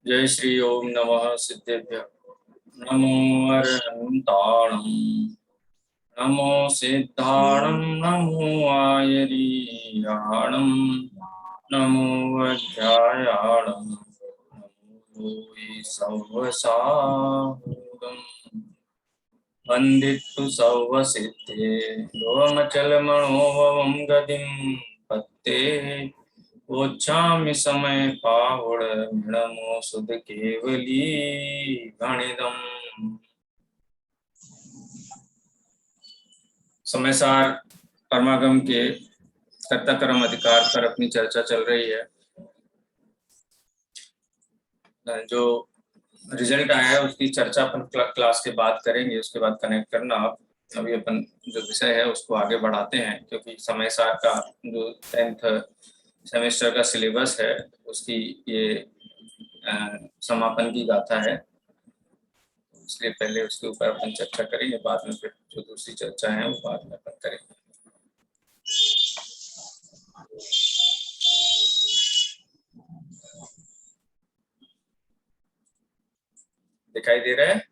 जय श्री ओम नमः सिद्धेभ्य। नमो अरहन्ताणं नमो सिद्धाणं नमो आयरीयाणं नमो अध्यायाणं नमो ये सवसाहुगं वन्दितु सवसिद्धे दोमचलमणोभवं गतिं पत्ते ओच्छामि समय पाहुड़ मृणमो सुध केवली गणितम। समयसार परमागम के कर्ता कर्म अधिकार पर अपनी चर्चा चल रही है। जो रिजल्ट आया है उसकी चर्चा अपन क्लास के बाद करेंगे, उसके बाद कनेक्ट करना। आप अभी अपन जो विषय है उसको आगे बढ़ाते हैं, क्योंकि समयसार का जो 10th सेमेस्टर का सिलेबस है उसकी ये समापन की गाथा है, इसलिए पहले उसके ऊपर अपन चर्चा करेंगे, बाद में फिर जो दूसरी चर्चा है वो बाद में अपन करेंगे। दिखाई दे रहा है?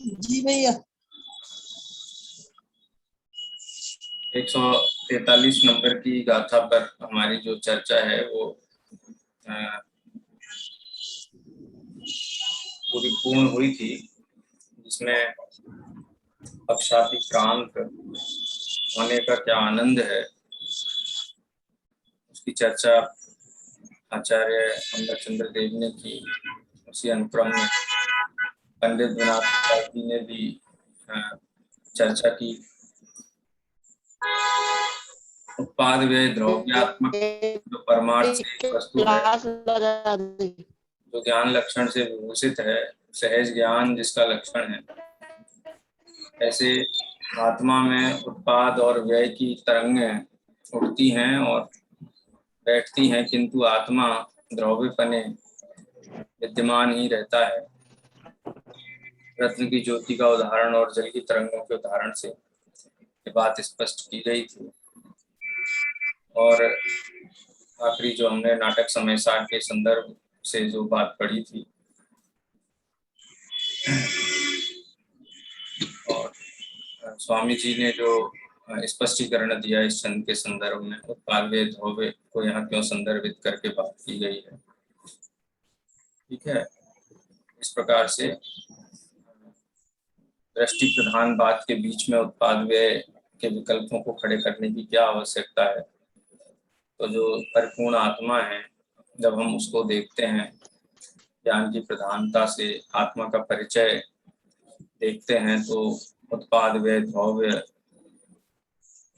जी भैया। 143 नंबर की गाथा पर हमारी जो चर्चा है वो पूरी पूर्ण हुई थी, जिसमें पक्षातिक्रांत होने का क्या आनंद है उसकी चर्चा आचार्य अमरचंद्र देव ने की। उसी अनुक्रम में पंडित विनाथ जी ने भी चर्चा की। उत्पाद व्यय द्रव्यात्मक जो परमार्थ से वस्तु है, जो ज्ञान लक्षण से विभूषित है, सहज ज्ञान जिसका लक्षण है, ऐसे आत्मा में उत्पाद और व्यय की तरंगें उठती हैं और बैठती हैं, किंतु आत्मा द्रव्यपने विद्यमान ही रहता है। रत्न की ज्योति का उदाहरण और जल की तरंगों के उदाहरण से ये बात स्पष्ट की गई थी। और आखिरी जो हमने नाटक समयसार के संदर्भ से जो बात पढ़ी थी, और स्वामी जी ने जो स्पष्टीकरण दिया इस छंद के संदर्भ में, उत्पाद व्यय द्रव्य को यहाँ क्यों संदर्भित करके बात की गई है, ठीक है। इस प्रकार से दृष्टि प्रधान बात के बीच में उत्पाद व्यय के विकल्पों को खड़े करने की क्या आवश्यकता है। तो जो परिपूर्ण आत्मा है, जब हम उसको देखते हैं, ज्ञान की प्रधानता से आत्मा का परिचय देखते हैं, तो उत्पाद व्यय द्रव्य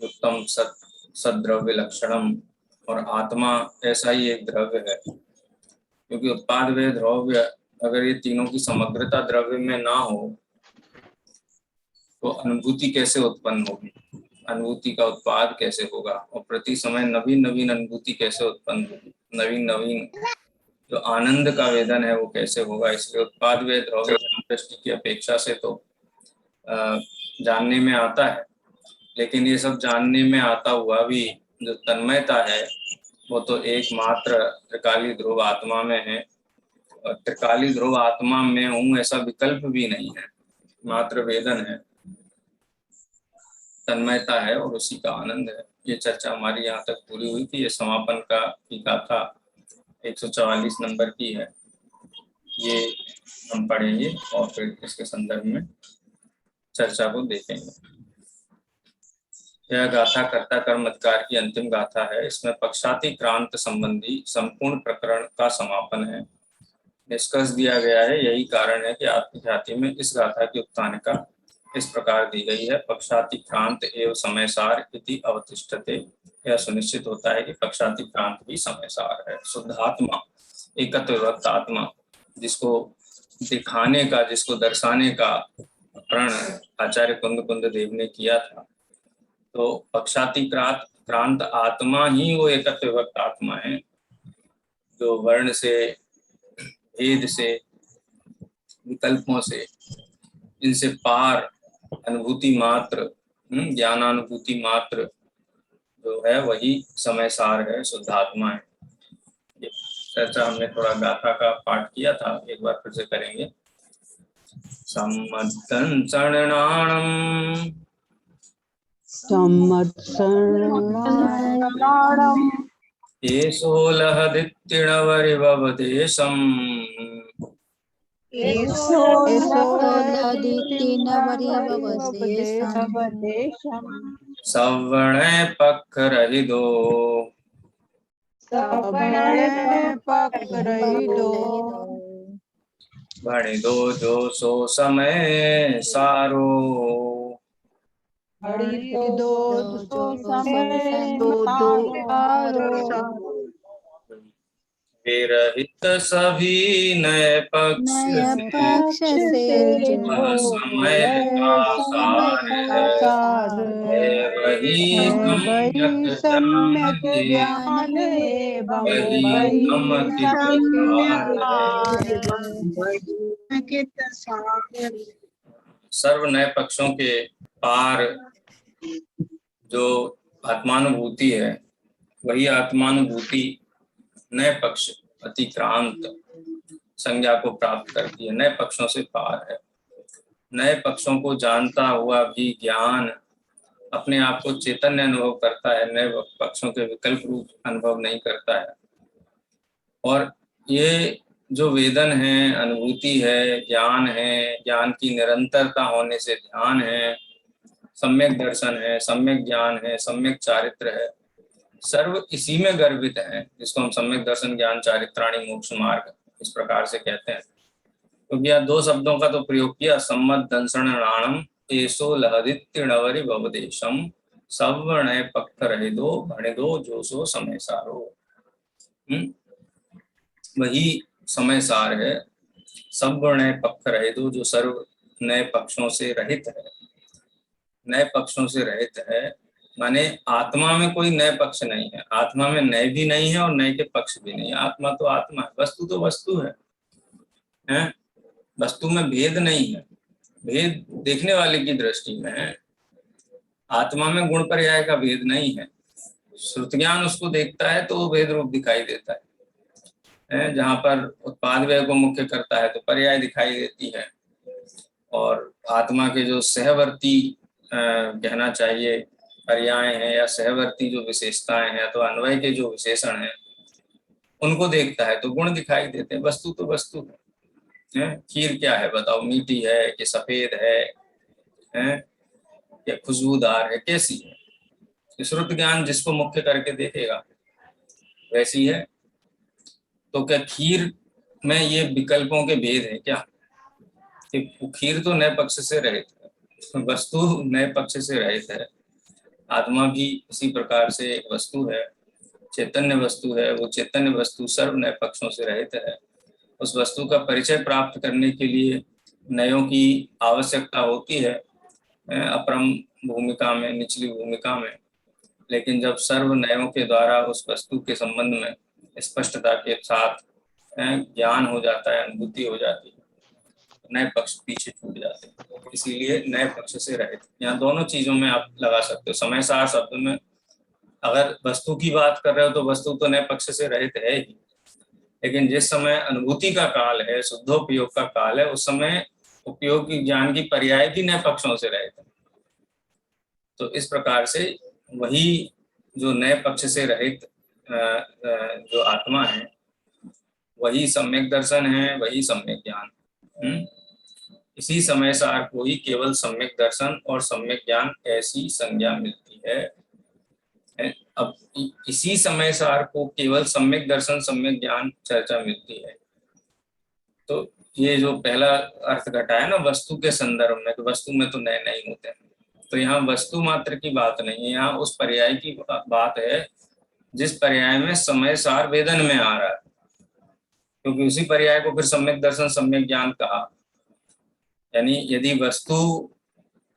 उत्तम सद्द्रव्य लक्षणम, और आत्मा ऐसा ही एक द्रव्य है, क्योंकि उत्पाद व्यय द्रव्य अगर ये तीनों की समग्रता द्रव्य में ना हो तो अनुभूति कैसे उत्पन्न होगी, अनुभूति का उत्पाद कैसे होगा, और प्रति समय नवीन नवीन अनुभूति कैसे उत्पन्न होगी, नवीन नवीन जो आनंद का वेदन है वो कैसे होगा। इसलिए उत्पाद व्यय द्रव्य दृष्टि की अपेक्षा से तो जानने में आता है, लेकिन ये सब जानने में आता हुआ भी जो तन्मयता है वो तो एकमात्र त्रिकाली ध्रुव आत्मा में है। और त्रिकाली ध्रुव आत्मा में हूँ ऐसा विकल्प भी नहीं है, मात्र वेदन है, तन्मयता है और उसी का आनंद है। ये चर्चा हमारी यहाँ तक पूरी हुई थी। ये समापन का की गाथा 144 नंबर की है, ये हम पढ़ेंगे और फिर इसके संदर्भ में चर्चा को देखेंगे। यह गाथा कर्ता कर्म अधिकार की अंतिम गाथा है। इसमें पक्षातिक्रांत संबंधी संपूर्ण प्रकरण का समापन है। निष्कर्ष दिया गया है, यही कारण है कि आत्मख्याति में इस गाथा की उत्थानिका इस प्रकार दी गई है, पक्षातिक्रांत एवं समयसार इति अवतिष्ठते। यह सुनिश्चित होता है कि पक्षातिक्रांत भी समयसार है। शुद्धात्मा, एकत्व विभक्त आत्मा, जिसको दिखाने का, जिसको दर्शाने का प्रण आचार्य कुंद देव ने किया था, तो पक्षातिक्रांत आत्मा ही वो एकत्व विभक्त आत्मा है, जो वर्ण से, भेद से, विकल्पों से, इनसे पार अनुभूति मात्र, ज्ञानानुभूति मात्र जो है वही समयसार है, शुद्धात्मा है। चर्चा हमने थोड़ा गाथा का पाठ किया था, एक बार फिर से करेंगे। सम्मद्धं शरणाणं येषो लहदित्तिणवरिववदेशम् सवर्णे पक्खरहितो भणिदो जो सो समय सारो विरहित सभी नए पक्ष समय का सार है वही सम्यक ज्ञान वही सम्यक सर्व नए पक्षों के पार जो आत्मानुभूति है, वही आत्मानुभूति नए पक्ष अतिक्रांत संज्ञा को प्राप्त करती है, नए पक्षों से पार है। नए पक्षों को जानता हुआ भी ज्ञान अपने आप को चैतन्य अनुभव करता है, नए पक्षों के विकल्प रूप अनुभव नहीं करता है। और ये जो वेदन है, अनुभूति है, ज्ञान है, ज्ञान की निरंतरता होने से ध्यान है, सम्यक दर्शन है, सम्यक ज्ञान है, सम्यक चारित्र है, सर्व इसी में गर्भित है, जिसको हम सम्यक दर्शन ज्ञान चारित्राणी मोक्ष मार्ग इस प्रकार से कहते हैं। क्योंकि यहाँ दो शब्दों का तो प्रयोग किया, सम्मद्धं शरणाणं येषो लहदित्तिणवरि भवदेशम सवर्णे पक्खरहितो भणिदो जोसो समय सारो। वही समय सार है, सवर्णे पक्खरहितो, जो सर्व नए पक्षों से रहित है। नए पक्षों से रहित है माने आत्मा में कोई नए पक्ष नहीं है, आत्मा में नए भी नहीं है और नए के पक्ष भी नहीं है। आत्मा तो आत्मा है, वस्तु तो वस्तु है, हैं? वस्तु में भेद नहीं है, भेद देखने वाले की दृष्टि में है। आत्मा में गुण पर्याय का भेद नहीं है। श्रुत ज्ञान उसको देखता है तो वो भेद रूप दिखाई देता है। जहाँ पर उत्पाद व्यय को मुख्य करता है तो पर्याय दिखाई देती है, और आत्मा के जो सहवर्ती कहना चाहिए पर्याय हैं या सहवर्ती जो विशेषताएं हैं, तो अन्वय के जो विशेषण हैं उनको देखता है तो गुण दिखाई देते हैं। वस्तु तो वस्तु है। खीर क्या है बताओ, मीठी है कि सफेद है, या खुशबूदार है, कैसी है? श्रुत ज्ञान जिसको मुख्य करके देखेगा वैसी है। तो क्या खीर में ये विकल्पों के भेद है क्या? कि खीर तो नए पक्ष से रहित है, वस्तु नए पक्ष से रहित है। आत्मा भी इसी प्रकार से एक वस्तु है, चैतन्य वस्तु है। वो चैतन्य वस्तु सर्व नए पक्षों से रहित है। उस वस्तु का परिचय प्राप्त करने के लिए नयों की आवश्यकता होती है, अपरम भूमिका में, निचली भूमिका में। लेकिन जब सर्व नयों के द्वारा उस वस्तु के संबंध में स्पष्टता के साथ ज्ञान हो जाता है, अनुभूति हो जाती है, नए पक्ष पीछे छूट जाते हैं। इसीलिए नए पक्ष से रहित, यहाँ दोनों चीजों में आप लगा सकते हो। समय सार शब्द में अगर वस्तु की बात कर रहे हो तो वस्तु तो नए पक्ष से रहित है ही, लेकिन जिस समय अनुभूति का काल है, शुद्धोपयोग का काल है, उस समय उपयोग की ज्ञान की पर्याय भी नए पक्षों से रहित है। तो इस प्रकार से वही जो नए पक्ष से रहित जो आत्मा है, वही सम्यक दर्शन है, वही सम्यक ज्ञान। इसी समय सार को ही केवल सम्यक दर्शन और सम्यक ज्ञान ऐसी संज्ञा मिलती है। अब इसी समय सार को केवल सम्यक दर्शन सम्यक ज्ञान चर्चा मिलती है। तो ये जो पहला अर्थ घटा है ना वस्तु के संदर्भ में, तो वस्तु में तो नए नहीं होते हैं। तो यहाँ वस्तु मात्र की बात नहीं है, यहाँ उस पर्याय की बात है जिस पर्याय में समय सार वेदन में आ रहा है, क्योंकि उसी पर्याय को फिर सम्यक दर्शन सम्यक ज्ञान कहा। यानी यदि वस्तु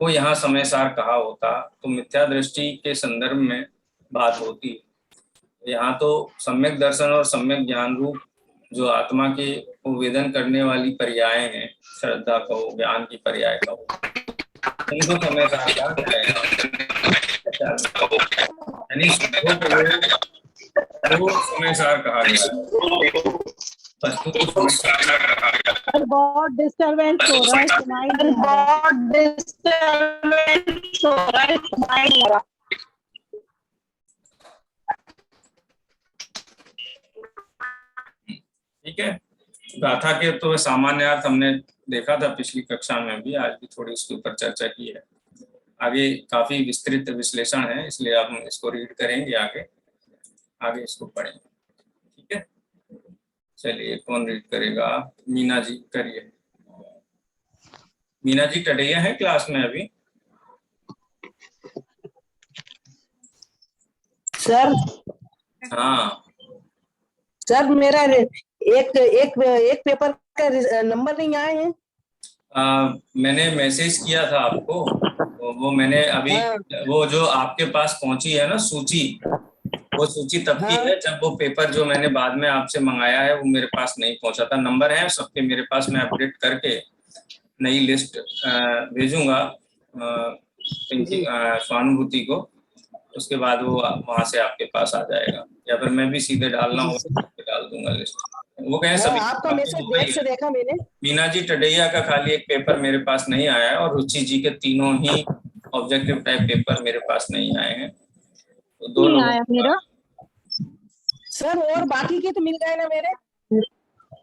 को यहाँ समय सार कहा होता तो मिथ्या दृष्टि के संदर्भ में बात होती। यहाँ तो सम्यक दर्शन और सम्यक ज्ञान रूप जो आत्मा के को वेदन करने वाली पर्याय हैं, श्रद्धा कहो, ज्ञान की पर्याय कहो, उनको समय सार कहा जाएगा। यानी समय सार कहा गया। बहुत डिस्टरबेंस हो रहा है, सुनाई नहीं दे रहा। बहुत डिस्टरबेंस हो रहा है, सुनाई नहीं दे रहा। ठीक है, गाथा के तो सामान्य अर्थ हमने देखा था पिछली कक्षा में भी, आज भी थोड़ी इसके ऊपर चर्चा की है। आगे काफी विस्तृत विश्लेषण है, इसलिए आप इसको रीड करेंगे, आगे इसको पढ़ेंगे। ठीक है, चलिए कौन रीड करेगा? मीना जी करिए। मीना जी टडैया है क्लास में अभी? सर हाँ सर मेरा एक पेपर का नंबर नहीं आए हैं। मैंने मैसेज किया था आपको, वो मैंने अभी वो जो आपके पास पहुंची है ना सूची, वो सूची तब की है जब वो पेपर जो मैंने बाद में आपसे मंगाया है वो मेरे पास नहीं पहुंचा था। नंबर है सबके मेरे पास, मैं अपडेट करके नई लिस्ट भेजूंगा स्वानुभूति को, उसके बाद वो वहां से आपके पास आ जाएगा, या फिर मैं भी सीधे डालना हो डाल दूंगा लिस्ट। वो कहें सभी आपका मैसेज देर से देखा मैंने। मीना जी टडैया का खाली एक पेपर मेरे पास नहीं आया है, और रुचि जी के तीनों ही ऑब्जेक्टिव टाइप पेपर मेरे पास नहीं आए हैं, तो दो लोगों आया मेरा सर, और बाकी के तो मिल गए ना मेरे?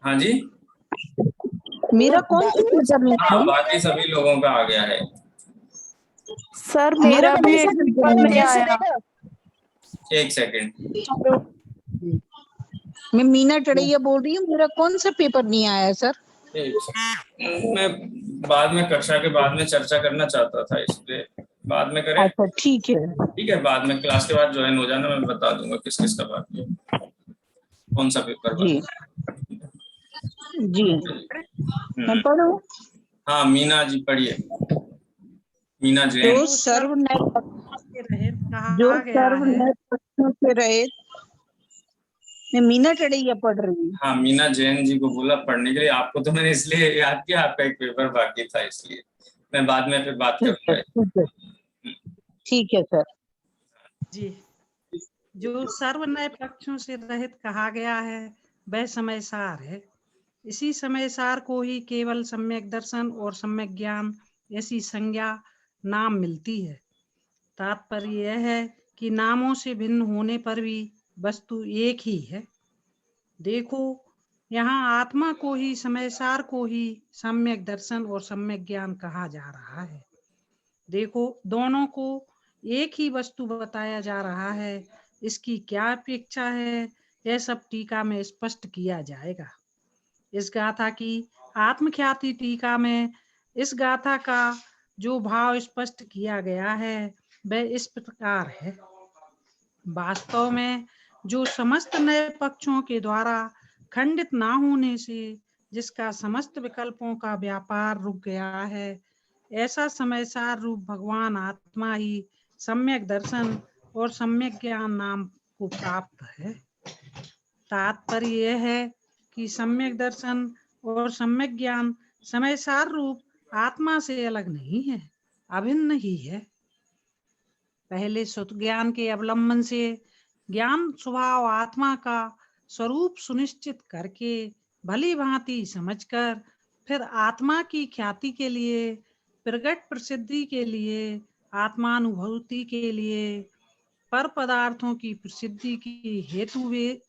हाँ जी, मेरा कौन सा पेपर में? हाँ बाकी सभी लोगों का आ गया है सर मेरा भी एक पेपर नहीं आया। एक सेकंड, मैं मीना टडैया बोल रही हूँ, मेरा कौन सा पेपर नहीं आया सर? मैं बाद में कक्षा के बाद में चर्चा करना चाहता था, इसलिए बाद में करें। अच्छा ठीक है, ठीक है, बाद में क्लास के बाद ज्वाइन हो जाना, मैं बता दूंगा किस किस का बाकी है, कौन सा पेपर जी जी। मैं पढ़ूं? हाँ मीना जी पढ़िए। मीना जी जो सर्वनय पक्षों से रहित, मैं मीना टडैया पढ़ रही हूँ। हाँ मीना जैन जी को बोला पढ़ने के लिए, आपको तो मैंने इसलिए याद किया, आपका एक पेपर बाकी था, इसलिए मैं बाद में फिर बात करूंगा। ठीक है सर जी। जो सर्वनय पक्षों से रहित कहा गया है वह समय सार है। इसी समय सार को ही केवल सम्यक दर्शन और सम्यक ज्ञान ऐसी संज्ञा नाम मिलती है। तात्पर्य यह है कि नामों से भिन्न होने पर भी वस्तु एक ही है। देखो, यहाँ आत्मा को ही, समय सार को ही सम्यक दर्शन और सम्यक ज्ञान कहा जा रहा है। देखो, दोनों को एक ही वस्तु बताया जा रहा है। इसकी क्या अपेक्षा है, यह सब टीका में स्पष्ट किया जाएगा। इस गाथा की आत्मख्याति टीका में इस गाथा का जो भाव स्पष्ट किया गया है वह इस प्रकार है। वास्तव में जो समस्त नए पक्षों के द्वारा खंडित ना होने से जिसका समस्त विकल्पों का व्यापार रुक गया है, ऐसा समय सार रूप भगवान आत्मा ही सम्यक दर्शन और सम्यक ज्ञान नाम को प्राप्त है। तात्पर्य यह है कि सम्यक दर्शन और सम्यक ज्ञान समय सार रूप आत्मा से अलग नहीं है, अभिन्न ही है। पहले सुत ज्ञान के अवलंबन से ज्ञान स्वभाव आत्मा का स्वरूप सुनिश्चित करके भली भांति समझकर फिर आत्मा की ख्याति के लिए, प्रगट प्रसिद्धि के लिए, आत्मानुभूति के लिए, पर पदार्थों की प्रसिद्धि की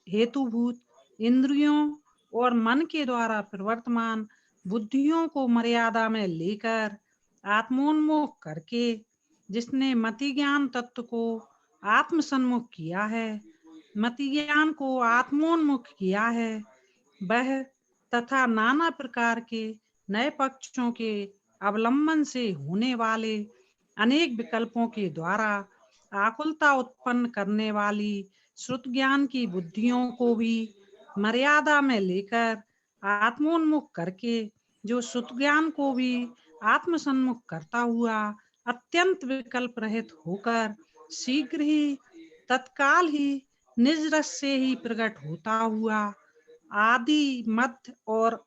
हेतुभूत इंद्रियों और मन के द्वारा प्रवर्तमान बुद्धियों को मर्यादा में लेकर आत्मोन्मुख करके जिसने मति ज्ञान तत्व को आत्मसन्मुख किया है, मति ज्ञान को आत्मोन्मुख किया है, वह तथा नाना प्रकार के नए पक्षों के अवलंबन से होने वाले अनेक विकल्पों के द्वारा आकुलता उत्पन्न करने वाली श्रुत ज्ञान की बुद्धियों को भी मर्यादा में लेकर आत्मोन्मुख करके जो श्रुत ज्ञान को भी आत्मसन्मुख करता हुआ अत्यंत विकल्प रहित होकर शीघ्र ही तत्काल ही निज रस से ही प्रकट होता हुआ आदि मध्य और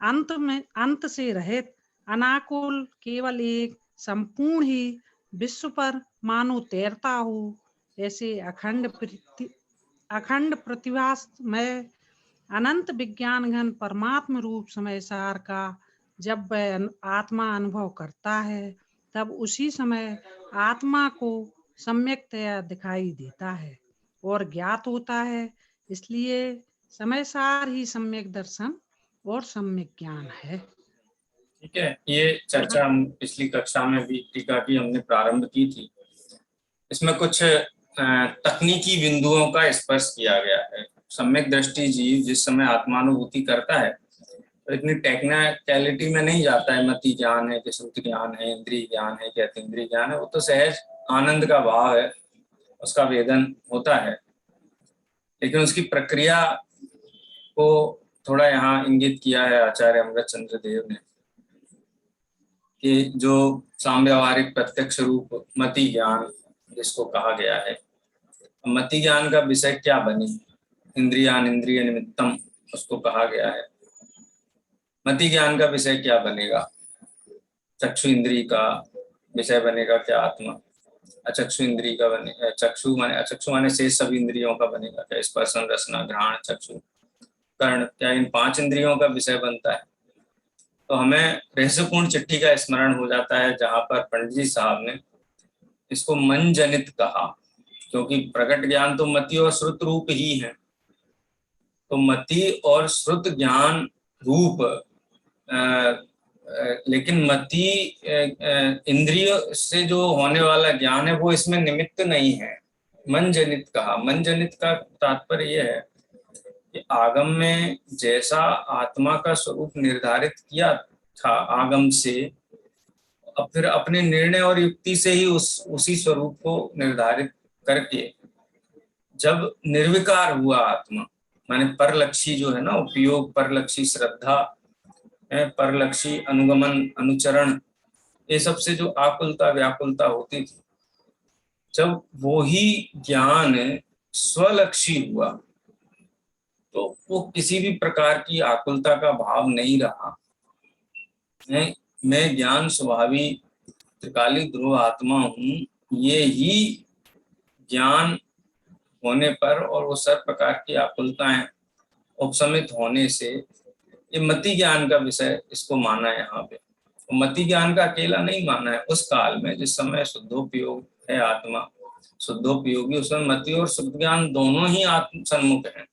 अंत से रहित अनाकुल केवल एक संपूर्ण ही विश्व पर मानो तैरता हो, ऐसे अखंड प्रतिभास में अनंत विज्ञान घन परमात्म रूप समय सार का जब वह आत्मा अनुभव करता है तब उसी समय आत्मा को सम्यक्तया दिखाई देता है और ज्ञात होता है। इसलिए समय सार ही सम्यक दर्शन और सम्यक ज्ञान है। ठीक है, ये चर्चा हम पिछली कक्षा में भी टीका की हमने प्रारंभ की थी। इसमें कुछ तकनीकी बिंदुओं का स्पर्श किया गया है। सम्यक दृष्टि जीव जिस समय आत्मानुभूति करता है तो इतनी टेक्निकलिटी में नहीं जाता है, मति ज्ञान है कि श्रुति ज्ञान है, इंद्रिय ज्ञान है कि अतीन्द्रिय ज्ञान है। वो तो सहज आनंद का भाव है, उसका वेदन होता है। लेकिन उसकी प्रक्रिया को थोड़ा यहाँ इंगित किया है आचार्य अमृत चंद्र देव ने कि जो साम्यवहारिक प्रत्यक्ष रूप मति ज्ञान जिसको कहा गया है, मति ज्ञान का विषय क्या बनी, इंद्रियान इंद्रिय निमित्तम उसको कहा गया है। मति ज्ञान का विषय क्या बनेगा, चक्षु इंद्रिय का विषय बनेगा क्या आत्मा, अचक्षु इंद्रिय का बनेगा, चक्षु माने शेष सभी इंद्रियों का बनेगा क्या, स्पर्शन रसना घ्राण चक्षु कर्ण, क्या इन 5 इंद्रियों का विषय बनता है। तो हमें रहस्यपूर्ण चिट्ठी का स्मरण हो जाता है जहां पर पंडित जी साहब ने इसको मन जनित कहा, क्योंकि प्रकट ज्ञान तो मति और श्रुत रूप ही है। तो मति और श्रुत ज्ञान रूप लेकिन मति इंद्रिय से जो होने वाला ज्ञान है वो इसमें निमित्त नहीं है, मन जनित कहा। मन जनित का तात्पर्य यह है कि आगम में जैसा आत्मा का स्वरूप निर्धारित किया था आगम से, अब फिर अपने निर्णय और युक्ति से ही उसी स्वरूप को निर्धारित करके जब निर्विकार हुआ आत्मा, माने परलक्षी जो है ना, उपयोग परलक्षी श्रद्धा है, परलक्षी अनुगमन अनुचरण, ये सबसे जो आकुलता व्याकुलता होती थी, जब वो ही ज्ञान स्वलक्षी हुआ तो वो किसी भी प्रकार की आकुलता का भाव नहीं रहा। मैं ज्ञान स्वभावी त्रिकाली ध्रुव आत्मा हूँ, ये ही ज्ञान होने पर और वो सब प्रकार की आकुलताएं उपशमित होने से ये मति ज्ञान का विषय इसको माना है यहाँ पे। तो मति ज्ञान का अकेला नहीं माना है। उस काल में जिस समय शुद्धोपयोग है आत्मा, शुद्धोपयोगी, उसमें मति और शुद्ध ज्ञान दोनों ही आत्म सन्मुख है।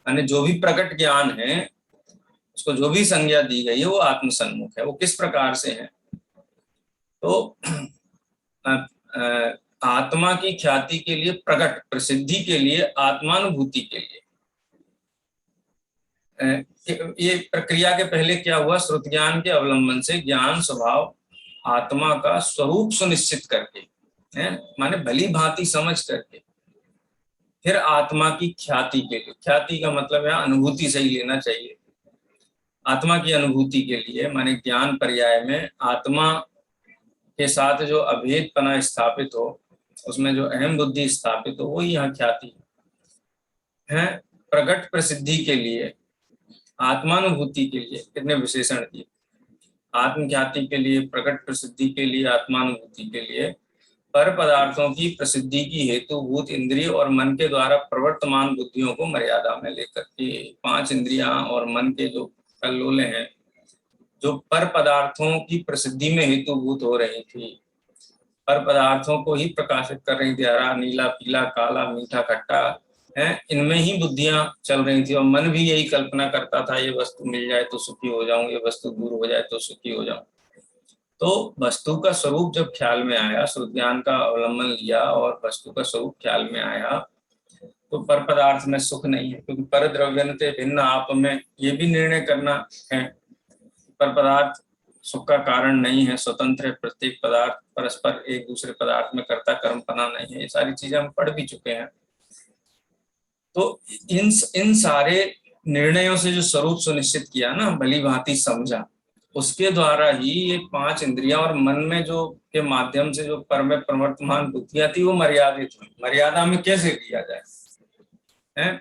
यानी जो भी प्रकट ज्ञान है उसको जो भी संज्ञा दी गई है वो आत्म सन्मुख है। वो किस प्रकार से है, तो आत्मा की ख्याति के लिए, प्रकट प्रसिद्धि के लिए, आत्मानुभूति के लिए। ये प्रक्रिया के पहले क्या हुआ, श्रुत ज्ञान के अवलंबन से ज्ञान स्वभाव आत्मा का स्वरूप सुनिश्चित करके, माने भली भांति समझ करके, फिर आत्मा की ख्याति के लिए, ख्याति का मतलब है अनुभूति से ही लेना चाहिए, आत्मा की अनुभूति के लिए, माने ज्ञान पर्याय में आत्मा के साथ जो अभेदपना स्थापित हो, उसमें जो अहम बुद्धि स्थापित हो, वो यहाँ ख्याति है। प्रकट प्रसिद्धि के लिए, आत्मानुभूति के लिए कितने विशेषण दिए, आत्म ख्याति के लिए, प्रकट प्रसिद्धि के लिए, आत्मानुभूति के लिए, पर पदार्थों की प्रसिद्धि की हेतुभूत इंद्रिय और मन के द्वारा प्रवर्तमान बुद्धियों को मर्यादा में लेकर के 5 इंद्रियां और मन के जो कल्लोले हैं, जो पर पदार्थों की प्रसिद्धि में हेतुभूत हो रही थी, पर पदार्थों को ही प्रकाशित कर रही थी, हरा नीला पीला काला मीठा खट्टा है, इनमें ही बुद्धियां चल रही थी और मन भी यही कल्पना करता था, ये वस्तु मिल जाए तो सुखी हो जाऊं, ये वस्तु दूर हो जाए तो सुखी हो जाऊं। तो वस्तु का स्वरूप जब ख्याल में आया, श्रुत ज्ञान का अवलंबन लिया और वस्तु का स्वरूप ख्याल में आया, तो पर पदार्थ में सुख नहीं है, क्योंकि पर द्रव्यन्ते भिन्न आप में ये भी निर्णय करना है, पर पदार्थ सुख का कारण नहीं है, स्वतंत्र है, प्रत्येक पदार्थ परस्पर एक दूसरे पदार्थ में कर्ता कर्मपना नहीं है, ये सारी चीजें हम पढ़ भी चुके हैं। तो इन सारे निर्णयों से जो स्वरूप सुनिश्चित किया ना, भली भांति समझा, उसके द्वारा ही ये 5 इंद्रियां और मन में जो के माध्यम से जो पर में प्रवर्तमान बुद्धियां थी वो मर्यादित हुई। मर्यादा में कैसे लिया जाए,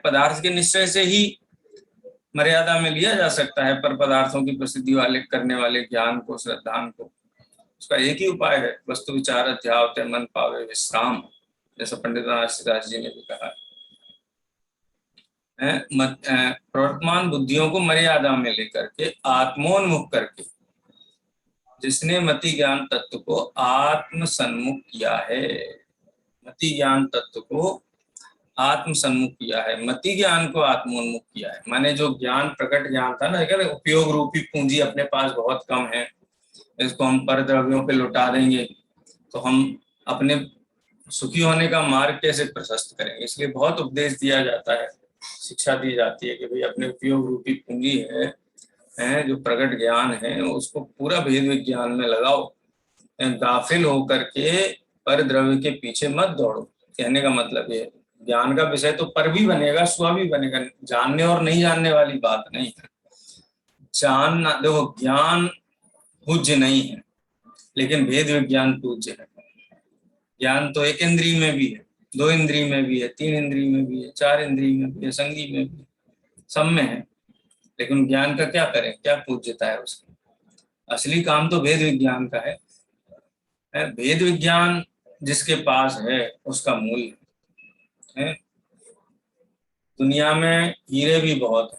पदार्थ के निश्चय से ही मर्यादा में लिया जा सकता है पर पदार्थों की प्रसिद्धि वाले करने वाले ज्ञान को, श्रद्धान को। उसका एक ही उपाय है, वस्तु विचार अध्यावते मन पावे विश्राम, जैसा पंडित दास जी ने भी कहा प्रवर्तमान बुद्धियों को मर्यादा में लेकर के आत्मोन्मुख करके जिसने मति ज्ञान तत्व को आत्म सन्मुख किया है, मति ज्ञान तत्व को आत्म सन्मुख किया है, मति ज्ञान को आत्मोन्मुख किया है। माने जो ज्ञान प्रकट ज्ञान था ना, अगर उपयोग रूपी पूंजी अपने पास बहुत कम है, इसको हम पर द्रव्यों पे लुटा देंगे तो हम अपने सुखी होने का मार्ग कैसे प्रशस्त करेंगे। इसलिए बहुत उपदेश दिया जाता है, शिक्षा दी जाती है कि भाई अपने उपयोग रूपी पूंजी है जो प्रकट ज्ञान है उसको पूरा भेद विज्ञान में लगाओ, गाफिल होकर के पर द्रव्य के पीछे मत दौड़ो। कहने का मतलब ये ज्ञान का विषय तो पर भी बनेगा, स्व भी बनेगा, जानने और नहीं जानने वाली बात नहीं है। जानना, देखो ज्ञान पूज्य नहीं है लेकिन भेद विज्ञान पूज्य है। ज्ञान तो एक इंद्रिय में भी है, 2 इंद्रिय में भी है, 3 इंद्रिय में भी है, 4 इंद्रिय में भी है, संगी में भी है, सब में है। लेकिन ज्ञान का क्या करें, क्या पूज्यता है उसकी? असली काम तो भेद विज्ञान का है। भेद विज्ञान जिसके पास है उसका मूल्य है। दुनिया में हीरे भी बहुत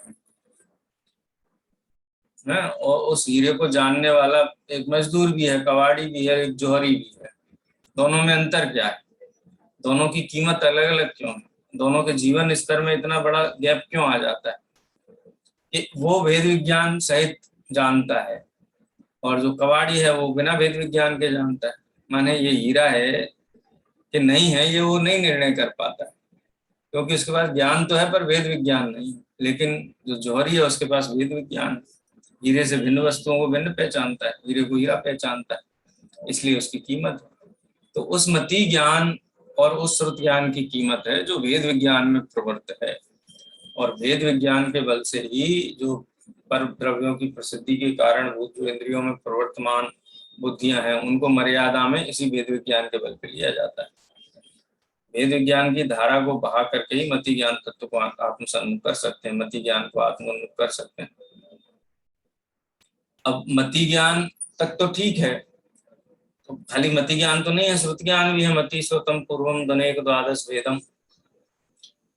हैं, और उस हीरे को जानने वाला एक मजदूर भी है, कवाड़ी भी है, एक जोहरी भी है। दोनों में अंतर क्या है? दोनों की कीमत अलग अलग क्यों है? दोनों के जीवन स्तर में इतना बड़ा गैप क्यों आ जाता है? कि वो भेद विज्ञान सहित जानता है और जो कवाड़ी है वो बिना भेद विज्ञान के जानता है। माने ये हीरा है कि नहीं है, ये वो नहीं निर्णय कर पाता है क्योंकि उसके पास ज्ञान तो है पर भेद विज्ञान नहीं है। लेकिन जो जौहरी है उसके पास भेद विज्ञान, हीरे से भिन्न वस्तुओं को भिन्न पहचानता है, हीरे को हीरा पहचानता है, इसलिए उसकी कीमत है। तो उस मति ज्ञान और उस श्रुत ज्ञान की कीमत है जो भेद विज्ञान में प्रवृत्त है, और भेद विज्ञान के बल से ही जो पर द्रव्यों की प्रसिद्धि के कारण जो इंद्रियों में प्रवर्तमान बुद्धियां हैं उनको मर्यादा में इसी भेद विज्ञान के बल पर लिया जाता है। भेद विज्ञान की धारा को बहा करके ही मति ज्ञान तत्व को आत्मसन्मुख कर सकते हैं, मति ज्ञान को आत्मोन्मुख कर सकते हैं। अब मति ज्ञान तक तो ठीक है, तो खाली मति ज्ञान तो नहीं है, श्रुत ज्ञान भी है। मति श्रुतम पूर्वम दनेक द्वादश वेदम।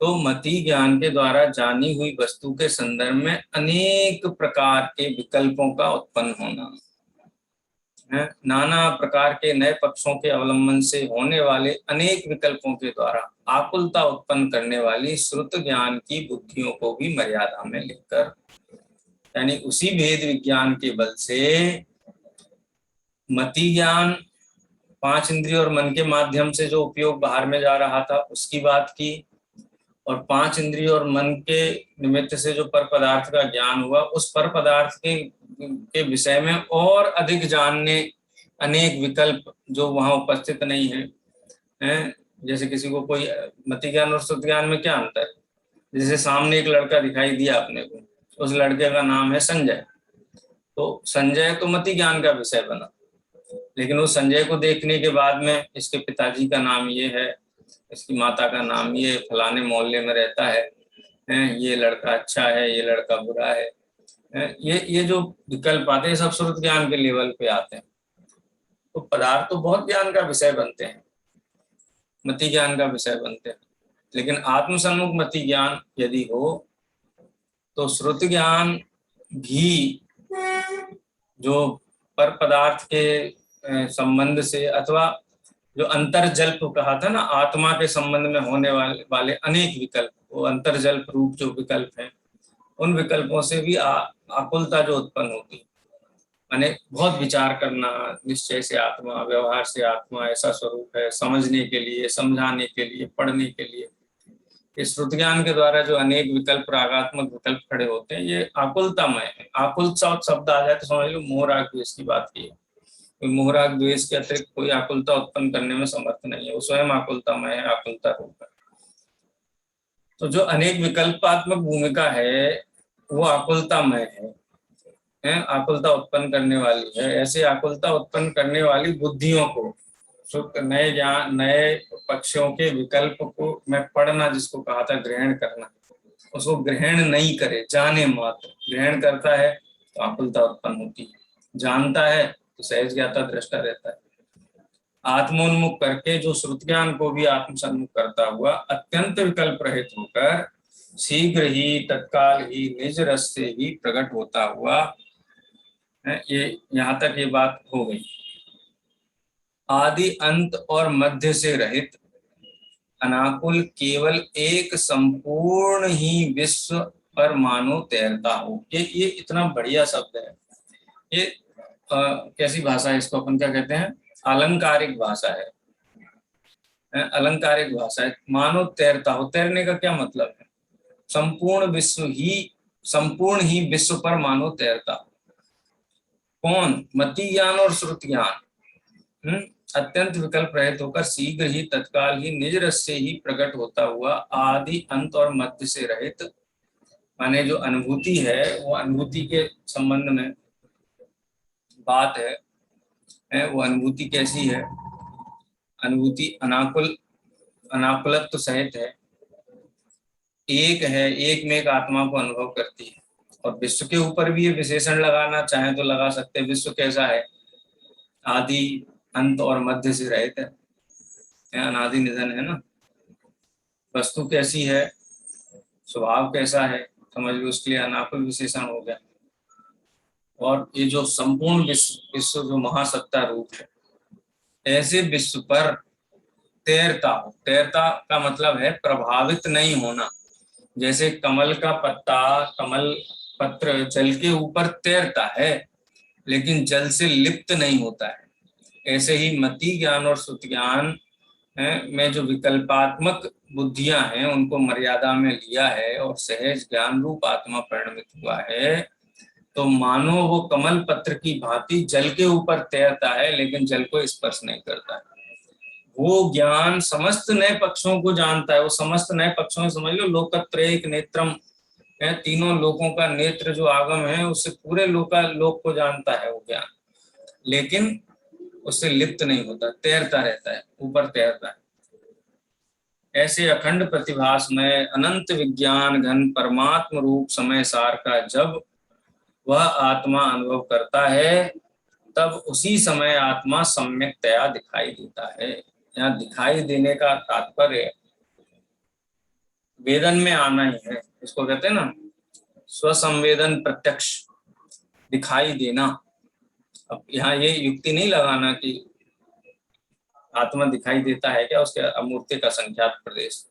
तो मति ज्ञान के द्वारा जानी हुई वस्तु के संदर्भ में अनेक प्रकार के विकल्पों का उत्पन्न होना है। नाना प्रकार के नए पक्षों के अवलंबन से होने वाले अनेक विकल्पों के द्वारा आकुलता उत्पन्न करने वाली श्रुत ज्ञान की बुद्धियों को भी मर्यादा में लेकर, यानी उसी भेद विज्ञान के बल से मति ज्ञान 5 इंद्रिय और मन के माध्यम से जो उपयोग बाहर में जा रहा था उसकी बात की, और 5 इंद्रिय और मन के निमित्त से जो पर पदार्थ का ज्ञान हुआ उस पर पदार्थ के विषय में और अधिक जानने अनेक विकल्प जो वहां उपस्थित नहीं है। जैसे किसी को कोई मति ज्ञान और श्रुत ज्ञान में क्या अंतर है? जैसे सामने एक लड़का दिखाई दिया अपने को, उस लड़के का नाम है संजय, तो संजय तो मति ज्ञान का विषय बना, लेकिन उस संजय को देखने के बाद में इसके पिताजी का नाम ये है, इसकी माता का नाम ये, फलाने मोहल्ले में रहता है, ये लड़का अच्छा है, ये लड़का बुरा है, ये जो विकल्प आते हैं सब श्रुत ज्ञान के लेवल पे आते हैं। तो पदार्थ तो बहुत ज्ञान का विषय बनते हैं, मति ज्ञान का विषय बनते हैं, लेकिन आत्मसन्मुख मति ज्ञान यदि हो तो श्रुत ज्ञान भी जो पर पदार्थ के संबंध से, अथवा जो अंतर्जल्प कहा था ना, आत्मा के संबंध में होने वाले अनेक विकल्प, वो अंतर्जल्प रूप जो विकल्प हैं उन विकल्पों से भी आकुलता जो उत्पन्न होती है, माने बहुत विचार करना, निश्चय से आत्मा, व्यवहार से आत्मा ऐसा स्वरूप है, समझने के लिए, समझाने के लिए, पढ़ने के लिए, इस श्रुत ज्ञान के द्वारा जो अनेक विकल्प, रागात्मक विकल्प खड़े होते हैं, ये आकुलतामय है। आकुल शब्द आ जाए तो समझ लो मोह राग द्वेष की बात की है। मोह राग द्वेष के अतिरिक्त कोई आकुलता उत्पन्न करने में समर्थ नहीं है, वो स्वयं आकुलतामय है, आकुलता रूप है। तो जो अनेक विकल्पात्मक भूमिका है वो आकुलतामय है, आकुलता उत्पन्न करने वाली है। ऐसे आकुलता उत्पन्न करने वाली बुद्धियों को नए ज्ञान, नए पक्षों के विकल्प को मैं पढ़ना, जिसको कहा था ग्रहण करना, उसको ग्रहण नहीं करे, जाने मात्र। ग्रहण करता है तो आकुलता उत्पन्न होती है, जानता है तो सहज ज्ञाता दृष्टा रहता है। आत्मोन्मुख करके जो श्रुत ज्ञान को भी आत्मसन्मुख करता हुआ अत्यंत विकल्प रहित होकर शीघ्र ही तत्काल ही निज रस से ही प्रकट होता हुआ है। ये यहाँ तक ये बात हो गई। आदि अंत और मध्य से रहित अनाकुल केवल एक संपूर्ण ही विश्व पर मानो तैरता हो। ये इतना बढ़िया शब्द है। ये कैसी भाषा है, इसको अपन क्या कहते हैं, अलंकारिक भाषा है। अलंकारिक भाषा है। मानो तैरता हो, तैरने का क्या मतलब है? संपूर्ण ही विश्व पर मानो तैरता हो। कौन? मति ज्ञान और श्रुति ज्ञान अत्यंत विकल्प रहित होकर शीघ्र ही तत्काल ही निज रस से ही प्रकट होता हुआ आदि अंत और मध्य से रहित, माने जो अनुभूति है वो अनुभूति के संबंध में बात है। वो अनुभूति कैसी है? अनुभूति अनाकुलत्व सहित है, एक है, एक में एक आत्मा को अनुभव करती है। और विश्व के ऊपर भी ये विशेषण लगाना चाहे तो लगा सकते हैं। विश्व कैसा है? आदि अंत और मध्य से रहित है, अनादि निधन है ना। वस्तु कैसी है, स्वभाव कैसा है, समझ लो, उसके लिए अनाकुल विशेषण हो गया। और ये जो संपूर्ण विश्व जो महासत्ता रूप है, ऐसे विश्व पर तैरता हो। तैरता का मतलब है प्रभावित नहीं होना। जैसे कमल का पत्ता, कमल पत्र जल के ऊपर तैरता है लेकिन जल से लिप्त नहीं होता है, ऐसे ही मति ज्ञान और श्रुति ज्ञान में जो विकल्पात्मक बुद्धियां हैं उनको मर्यादा में लिया है और सहज ज्ञान रूप आत्मा परिणमित हुआ है। तो मानो वो कमल पत्र की भांति जल के ऊपर तैरता है लेकिन जल को स्पर्श नहीं करता है। वो ज्ञान समस्त नए पक्षों को जानता है। वो समस्त नए पक्षों में समझ लो, लोकत्रयिक नेत्रम है, तीनों लोकों का नेत्र जो आगम है उससे पूरे लोक को जानता है वो ज्ञान, लेकिन उससे लिप्त नहीं होता, तैरता रहता है, ऊपर तैरता है। ऐसे अखंड प्रतिभास में अनंत विज्ञान घन परमात्म रूप समय सार का जब वह आत्मा अनुभव करता है तब उसी समय आत्मा सम्यक्तया दिखाई देता है। यहाँ दिखाई देने का तात्पर्य वेदन में आना ही है। इसको कहते हैं ना स्वसंवेदन प्रत्यक्ष दिखाई देना। अब यहाँ ये युक्ति नहीं लगाना कि आत्मा दिखाई देता है क्या, उसके अमूर्तिक का संख्यात प्रदेश,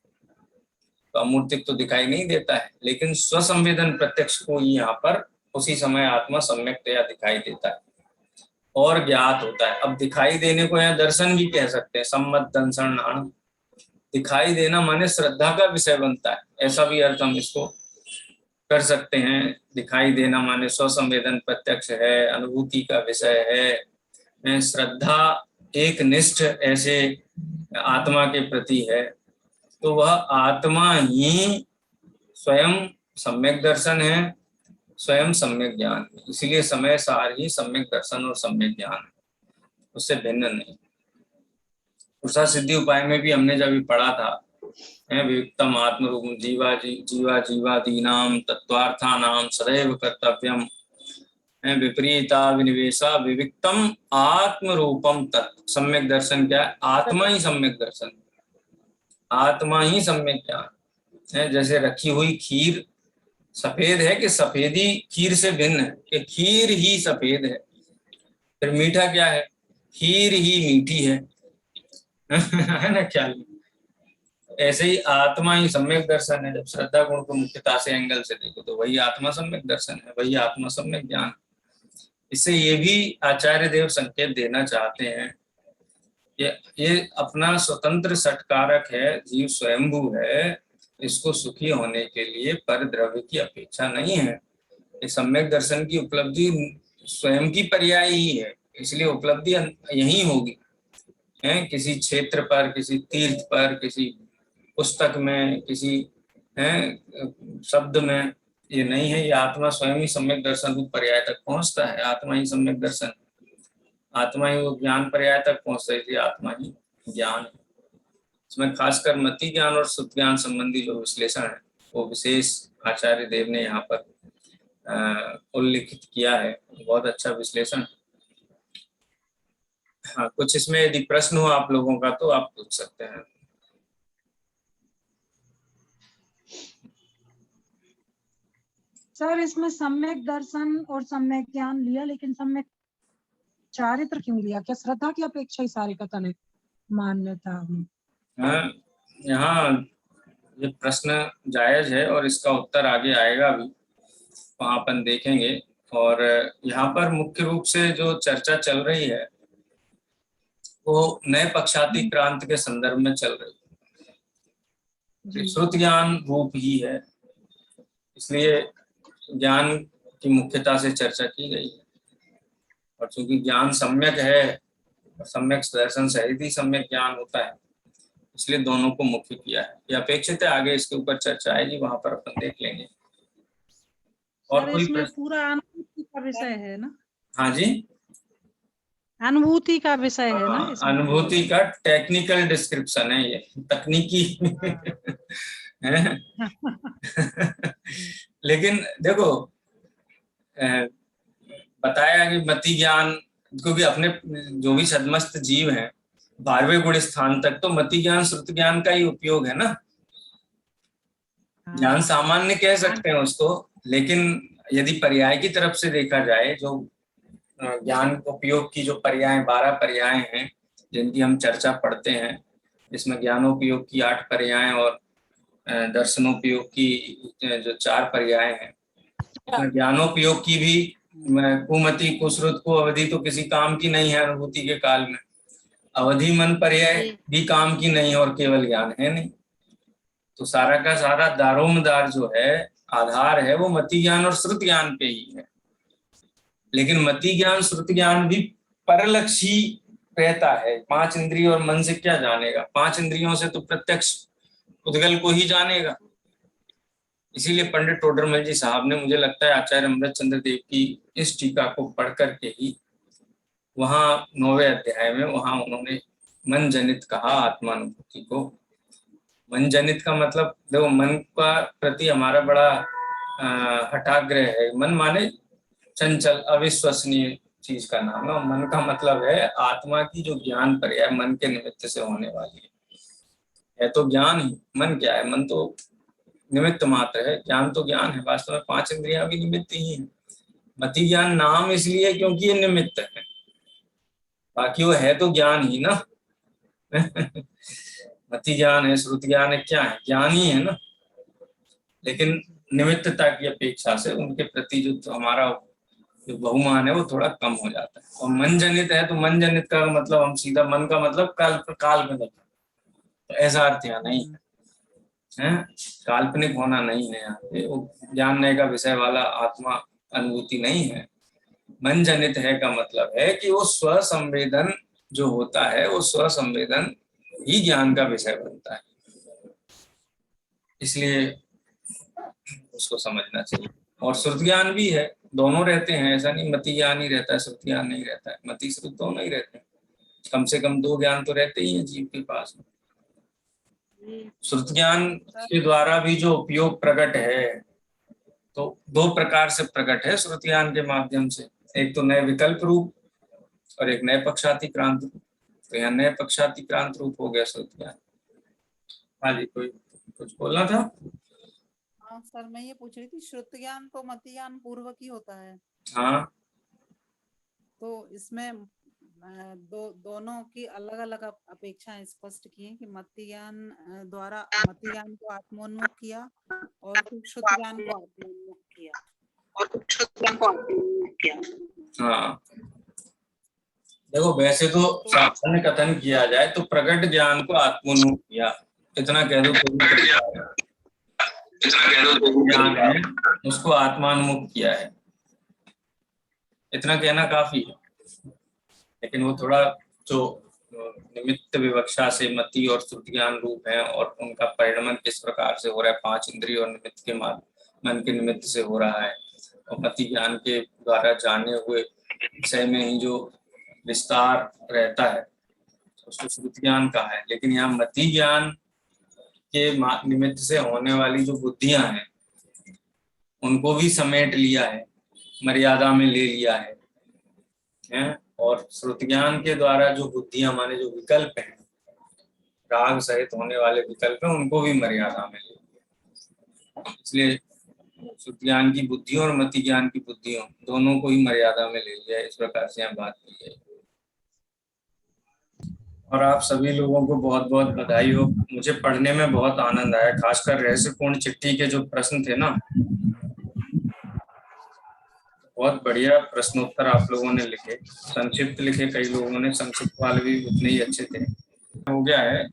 तो अमूर्तिक तो दिखाई नहीं देता है, लेकिन स्वसंवेदन प्रत्यक्ष को यहाँ पर उसी समय आत्मा सम्यक्तया दिखाई देता है और ज्ञात होता है। अब दिखाई देने को यहाँ दर्शन भी कह सकते हैं, सम्मत दंसन। दिखाई देना माने श्रद्धा का विषय बनता है, ऐसा भी अर्थ हम इसको कर सकते हैं। दिखाई देना माने स्वसंवेदन प्रत्यक्ष है, अनुभूति का विषय है, श्रद्धा एक निष्ठ ऐसे आत्मा के प्रति है। तो वह आत्मा ही स्वयं सम्यक दर्शन है, स्वयं सम्यक ज्ञान है। इसलिए समय सार ही सम्यक दर्शन और सम्यक ज्ञान है, उससे भिन्न नहीं। पुरुषा सिद्धि उपाय में भी हमने जब पढ़ा था, विविक्तम आत्मरूप जीवादीनाम तत्वार्थानाम सदैव कर्तव्यम विपरीता विनिवेशा विविक्तम आत्मरूपम तत्। सम्यक दर्शन क्या है? आत्मा ही सम्यक दर्शन, आत्मा ही सम्यक ज्ञान है। जैसे रखी हुई खीर सफेद है कि सफेदी खीर से भिन्न है, कि खीर ही सफेद है। फिर मीठा क्या है? खीर ही मीठी है है ना ख्याल? ऐसे ही आत्मा ही सम्यक दर्शन है। जब श्रद्धा गुण को मुख्यता से एंगल से देखो तो वही आत्मा सम्यक दर्शन है, वही आत्मा सम्यक ज्ञान। इससे ये भी आचार्य देव संकेत देना चाहते हैं कि ये अपना स्वतंत्र सटकारक है, जीव स्वयंभू है, इसको सुखी होने के लिए पर द्रव्य की अपेक्षा नहीं है। ये सम्यक दर्शन की उपलब्धि स्वयं की पर्याय ही है, इसलिए उपलब्धि यही होगी। किसी क्षेत्र पर, किसी तीर्थ पर, किसी पुस्तक में, किसी शब्द में ये नहीं है। ये आत्मा स्वयं ही सम्यक दर्शन रूप पर्याय तक पहुंचता है। आत्मा ही सम्यक दर्शन, आत्मा ही वो ज्ञान पर्याय तक पहुंचता है, इसलिए आत्मा ही ज्ञान। इसमें खासकर मति ज्ञान और शुद्ध ज्ञान संबंधी जो विश्लेषण है वो विशेष आचार्य देव ने यहाँ पर उल्लिखित किया है। बहुत अच्छा विश्लेषण। हाँ, कुछ इसमें यदि प्रश्न हो आप लोगों का तो आप पूछ सकते हैं। सर इसमें सम्यक दर्शन और सम्यक ज्ञान लिया, लेकिन सम्यक चारित्र क्यों लिया? क्या श्रद्धा की अपेक्षा ही सारे कथन है मान्यता में? हाँ, यहाँ ये प्रश्न जायज है और इसका उत्तर आगे आएगा भी, वहाँ अपन देखेंगे। और यहाँ पर मुख्य रूप से जो चर्चा चल रही है वो नए पक्षाती क्रांति के संदर्भ में चल रही है। श्रुत ज्ञान रूप ही है, इसलिए ज्ञान की मुख्यता से चर्चा की गई है। और चूंकि ज्ञान सम्यक है, सम्यक दर्शन सहित ही सम्यक ज्ञान होता है, इसलिए दोनों को मुख्य किया है। ये अपेक्षित है, आगे इसके ऊपर चर्चा आएगी, वहां पर अपन देख लेंगे। और कोई इसमें पूरा अनुभूति का विषय है ना? हाँ जी, अनुभूति का विषय है ना इसमें? अनुभूति का टेक्निकल डिस्क्रिप्शन है ये, तकनीकी है। लेकिन देखो, बताया कि मति ज्ञान, क्योंकि अपने जो भी सदमस्त जीव हैं 12वें गुण स्थान तक तो मति ज्ञान श्रुत ज्ञान का ही उपयोग है ना। ज्ञान सामान्य कह सकते हैं उसको, लेकिन यदि पर्याय की तरफ से देखा जाए, जो ज्ञान उपयोग की जो पर्याय 12 पर्याय हैं जिनकी हम चर्चा पढ़ते हैं, इसमें ज्ञानोपयोग की 8 पर्याय और दर्शनोपयोग की जो 4 पर्याय हैं, इसमें ज्ञानोपयोग की भी कुमति कुश्रुत को अवधि तो किसी काम की नहीं है अनुभूति के काल में, अवधि मन पर्याय भी काम की नहीं और केवल ज्ञान है नहीं। तो सारा का सारा दारोमदार जो है, आधार है, वो मति ज्ञान और श्रुत ज्ञान पे ही है। लेकिन मति ज्ञान श्रुत ज्ञान भी परलक्षी रहता है। 5 इंद्रिय और मन से क्या जानेगा? 5 इंद्रियों से तो प्रत्यक्ष उद्गल को ही जानेगा। इसीलिए पंडित टोडरमल जी साहब ने, मुझे लगता है आचार्य अमृतचंद्र देव की इस टीका को पढ़ करके ही वहां 9वें अध्याय में वहां उन्होंने मन जनित कहा आत्मानुभूति को। मन जनित का मतलब देखो, मन का प्रति हमारा बड़ा हठाग्रह है। मन माने चंचल अविश्वसनीय चीज का नाम है। मन का मतलब है आत्मा की जो ज्ञान पर्याय मन के निमित्त से होने वाली है तो ज्ञान ही। मन क्या है? मन तो निमित्त मात्र है, ज्ञान तो ज्ञान है। वास्तव में 5 इंद्रियां भी निमित्त ही है। मति ज्ञान नाम इसलिए क्योंकि ये निमित्त है, बाकी वो है तो ज्ञान ही ना। मति ज्ञान है, श्रुत ज्ञान है, क्या है? ज्ञान ही है ना। लेकिन निमित्तता की अपेक्षा से उनके प्रति जो हमारा जो बहुमान है वो थोड़ा कम हो जाता है। और मन जनित है तो मन जनित का मतलब हम सीधा मन का मतलब काल्पनिक, तो ऐसा अर्थ यहाँ नहीं है, काल्पनिक होना नहीं है यहाँ पे। वो जानने का विषय वाला आत्मा अनुभूति नहीं है। मन जनित है का मतलब है कि वो स्व संवेदन जो होता है, वो स्व संवेदन ही ज्ञान का विषय बनता है। इसलिए उसको समझना चाहिए। और श्रुत ज्ञान भी है, दोनों रहते हैं। ऐसा नहीं मति ज्ञान ही रहता है, श्रुत ज्ञान नहीं रहता है। मति श्रुत दोनों ही रहते हैं। कम से कम 2 ज्ञान तो रहते ही हैं जीव के पास में। श्रुत ज्ञान के द्वारा भी जो उपयोग प्रकट है, तो 2 प्रकार से प्रकट है श्रुत ज्ञान के माध्यम से। एक तो नए विकल्प रूप और एक नए पक्षाती क्रांत रूप। तो यहाँ नए पक्षाती क्रांत रूप हो गया श्रुत ज्ञान। हाँ जी, कोई कुछ बोलना था? हाँ सर, मैं ये पूछ रही थी, श्रुत ज्ञान तो मति ज्ञान पूर्वक ही होता है। हाँ, तो इसमें दोनों की अलग अलग अपेक्षाएं स्पष्ट की हैं कि मति ज्ञान द्वारा मति ज्ञान को आत्मोन्मुख किया और श्रुत ज्ञान को आत्मोन्मुख किया। हाँ, देखो वैसे तो सामान्य कथन किया जाए तो प्रकट ज्ञान को आत्मोन्मुख किया, इतना कह दो तो ज्ञान है उसको आत्मान्मुख किया है, इतना कहना काफी है। लेकिन वो थोड़ा जो निमित्त विवक्षा से मति और श्रुत ज्ञान रूप है और उनका परिणमन किस प्रकार से हो रहा है, 5 इंद्रिय और निमित्त के मन के निमित्त से हो रहा है, और मति ज्ञान के द्वारा जाने हुए विषय में ही जो विस्तार रहता है उसको श्रुत ज्ञान कहा है। लेकिन यहाँ मति ज्ञान के निमित्त से होने वाली जो बुद्धियां हैं उनको भी समेट लिया है, मर्यादा में ले लिया है। और श्रुत ज्ञान के द्वारा जो बुद्धियां माने जो विकल्प हैं, राग सहित होने वाले विकल्प हैं, उनको भी मर्यादा में ले लिया। इसलिए शुद्ध ज्ञान की बुद्धियों और मति ज्ञान की बुद्धियों दोनों को ही मर्यादा में ले लिया, इस प्रकार से यहाँ बात की गई। और आप सभी लोगों को बहुत बहुत बधाई हो। मुझे पढ़ने में बहुत आनंद आया, खासकर रहस्यपूर्ण चिट्ठी के जो प्रश्न थे ना, बहुत बढ़िया प्रश्नोत्तर आप लोगों ने लिखे, संक्षिप्त लिखे, कई लोगों ने संक्षिप्त वाले भी उतने ही अच्छे थे। हो गया है,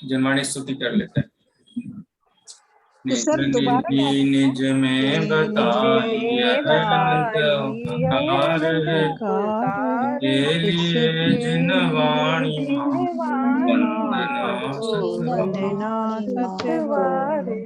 जनवाणी स्तुति कर लेते हैं। तो सर दोबारा निज में बताई अनंत उपकार है, के लिए जिनवाणी वंदना वंदना सतवारे।